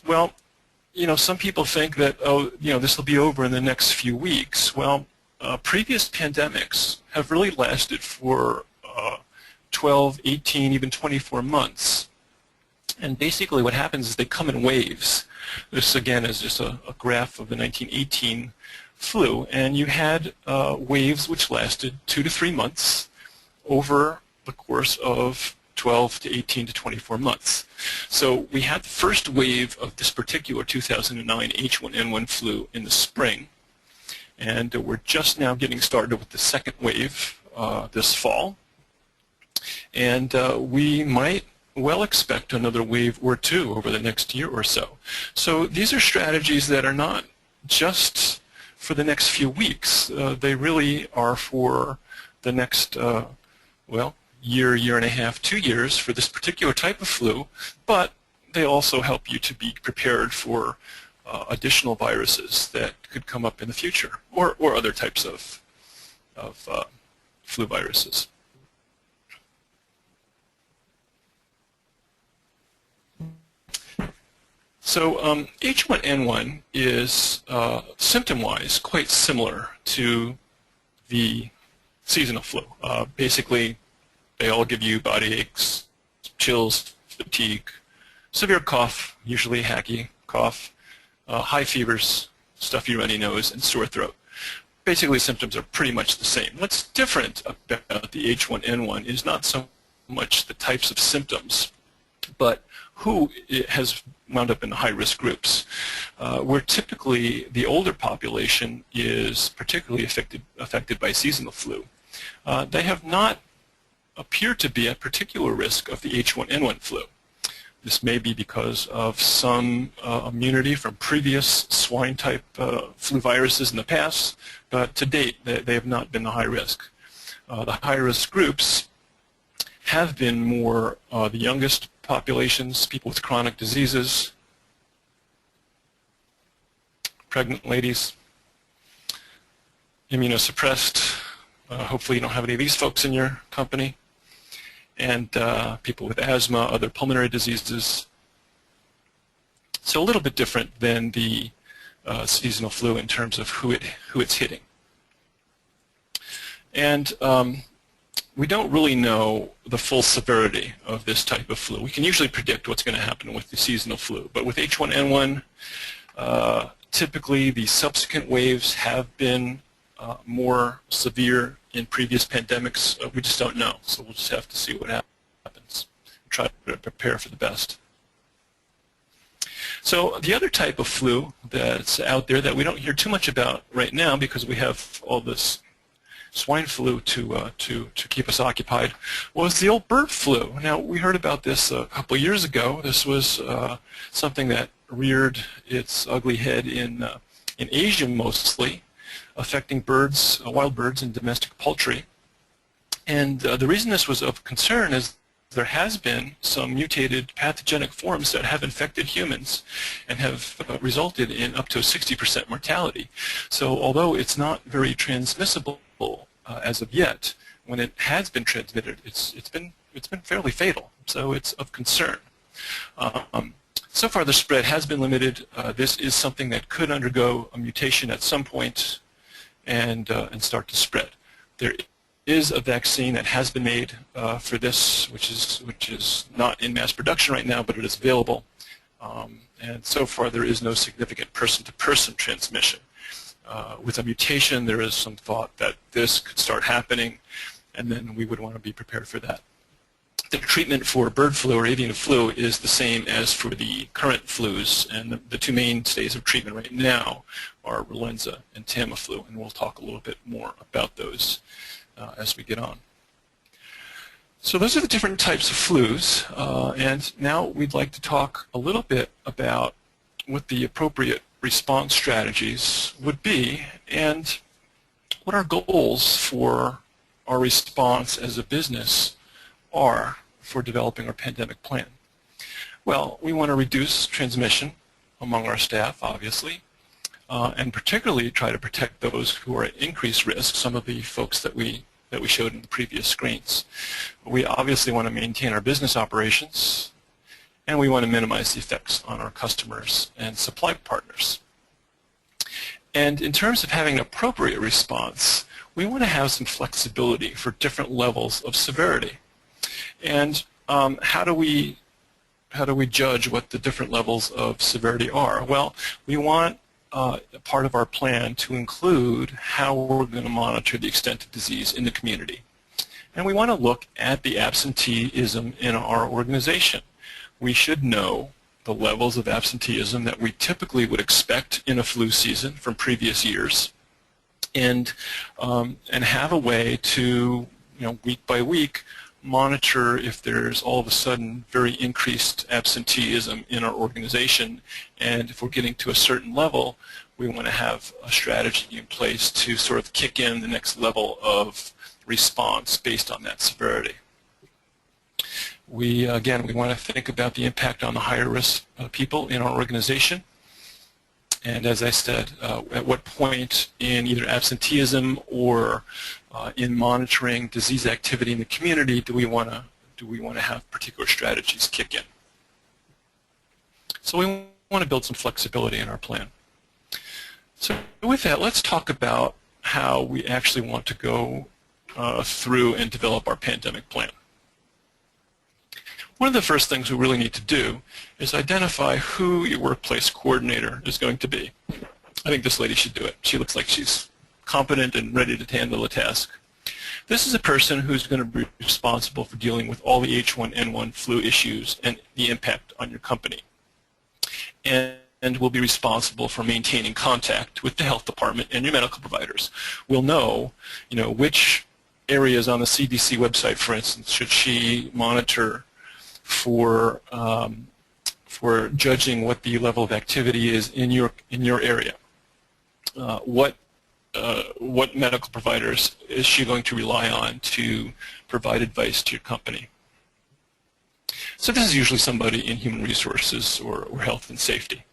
Well, some people think that, oh, this will be over in the next few weeks. Well, previous pandemics have really lasted for 12, 18, even 24 months. And basically what happens is they come in waves. This, again, is just a graph of the 1918 flu. And you had waves which lasted 2 to 3 months over the course of 12 to 18 to 24 months. So we had the first wave of this particular 2009 H1N1 flu in the spring. And we're just now getting started with the second wave this fall. And we might well expect another wave or two over the next year or so. So these are strategies that are not just for the next few weeks. They really are for the next, year, year and a half, 2 years for this particular type of flu, but they also help you to be prepared for additional viruses that could come up in the future, or other types of flu viruses. So H1N1 is symptom-wise quite similar to the seasonal flu. Basically, they all give you body aches, chills, fatigue, severe cough, usually hacky cough, high fevers, stuffy runny nose, and sore throat. Basically, symptoms are pretty much the same. What's different about the H1N1 is not so much the types of symptoms, but who has wound up in the high-risk groups, where typically the older population is particularly affected by seasonal flu. They have not appeared to be at particular risk of the H1N1 flu. This may be because of some immunity from previous swine-type flu viruses in the past, but to date they have not been the high risk. The high-risk groups have been more the youngest populations, people with chronic diseases, pregnant ladies, immunosuppressed. Hopefully you don't have any of these folks in your company. And people with asthma, other pulmonary diseases. So a little bit different than the seasonal flu in terms of who it's hitting. And we don't really know the full severity of this type of flu. We can usually predict what's going to happen with the seasonal flu, but with H1N1, typically the subsequent waves have been more severe in previous pandemics. We just don't know, so we'll just have to see what happens and try to prepare for the best. So the other type of flu that's out there that we don't hear too much about right now because we have all this swine flu to keep us occupied was the old bird flu. Now, we heard about this a couple of years ago. This was something that reared its ugly head in Asia mostly, affecting birds, wild birds and domestic poultry. And the reason this was of concern is there has been some mutated pathogenic forms that have infected humans and have resulted in up to a 60% mortality. So although it's not very transmissible as of yet, when it has been transmitted, it's been fairly fatal. So it's of concern. So far the spread has been limited. This is something that could undergo a mutation at some point and start to spread. There is a vaccine that has been made for this, which is not in mass production right now, but it is available. And so far there is no significant person-to-person transmission. With a mutation, there is some thought that this could start happening, and then we would want to be prepared for that. The treatment for bird flu or avian flu is the same as for the current flus, and the two mainstays of treatment right now are Relenza and Tamiflu, and we'll talk a little bit more about those as we get on. So those are the different types of flus, and now we'd like to talk a little bit about what the appropriate response strategies would be and what our goals for our response as a business are for developing our pandemic plan. Well, we want to reduce transmission among our staff, obviously, and particularly try to protect those who are at increased risk, some of the folks that we showed in the previous screens. We obviously want to maintain our business operations, and we want to minimize the effects on our customers and supply partners. And in terms of having an appropriate response, we want to have some flexibility for different levels of severity. And how do we judge what the different levels of severity are? Well, we want part of our plan to include how we're going to monitor the extent of disease in the community. And we want to look at the absenteeism in our organization. We should know the levels of absenteeism that we typically would expect in a flu season from previous years, and have a way to, week by week, monitor if there's all of a sudden very increased absenteeism in our organization, and if we're getting to a certain level, we want to have a strategy in place to sort of kick in the next level of response based on that severity. Again, we want to think about the impact on the higher risk people in our organization. And as I said, at what point in either absenteeism or in monitoring disease activity in the community do we want to have particular strategies kick in? So we want to build some flexibility in our plan. So with that, let's talk about how we actually want to go through and develop our pandemic plan. One of the first things we really need to do is identify who your workplace coordinator is going to be. I think this lady should do it. She looks like she's competent and ready to handle the task. This is a person who's going to be responsible for dealing with all the H1N1 flu issues and the impact on your company, and will be responsible for maintaining contact with the health department and your medical providers. We'll know, which areas on the CDC website, for instance, should she monitor for judging what the level of activity is in your area. What medical providers is she going to rely on to provide advice to your company? So this is usually somebody in human resources or health and safety.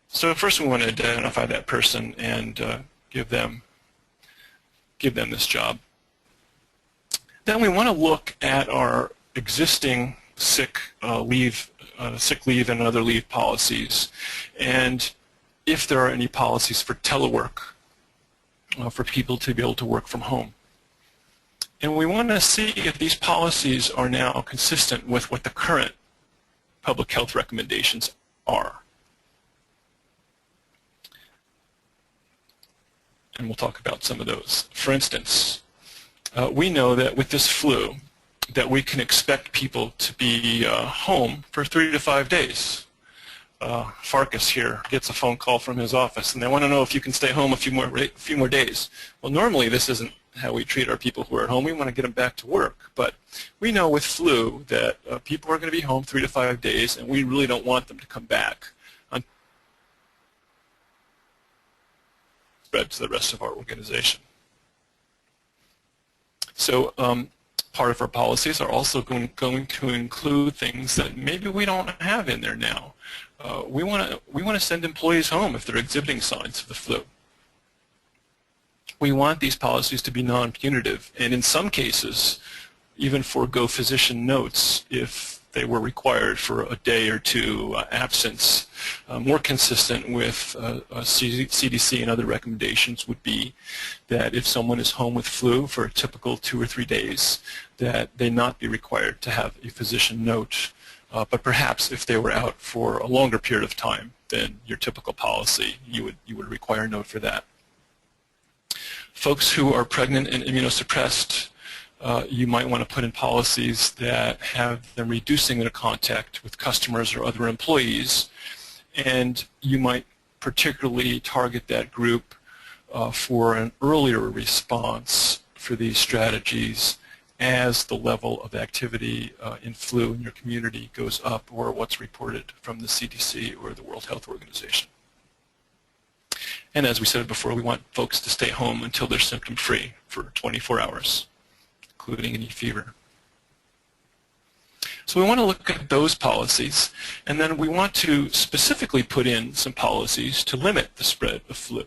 So first we want to identify that person and give them this job. Then we want to look at our existing sick leave and other leave policies, and if there are any policies for telework for people to be able to work from home. And we want to see if these policies are now consistent with what the current public health recommendations are. And we'll talk about some of those. For instance, we know that with this flu, that we can expect people to be home for 3 to 5 days. Farkas here gets a phone call from his office, and they want to know if you can stay home a few more days. Well, normally this isn't how we treat our people who are at home. We want to get them back to work. But we know with flu that people are going to be home 3 to 5 days, and we really don't want them to come back and spread to the rest of our organization. So part of our policies are also going to include things that maybe we don't have in there now. We want to send employees home if they're exhibiting signs of the flu. We want these policies to be non-punitive, and in some cases, even forego physician notes if they were required for a day or two absence. More consistent with CDC and other recommendations would be that if someone is home with flu for a typical 2 or 3 days, that they not be required to have a physician note, but perhaps if they were out for a longer period of time than your typical policy, you would require a note for that. Folks who are pregnant and immunosuppressed, you might want to put in policies that have them reducing their contact with customers or other employees, and you might particularly target that group for an earlier response for these strategies as the level of activity in flu in your community goes up, or what's reported from the CDC or the World Health Organization. And as we said before, we want folks to stay home until they're symptom-free for 24 hours, including any fever. So we want to look at those policies, and then we want to specifically put in some policies to limit the spread of flu.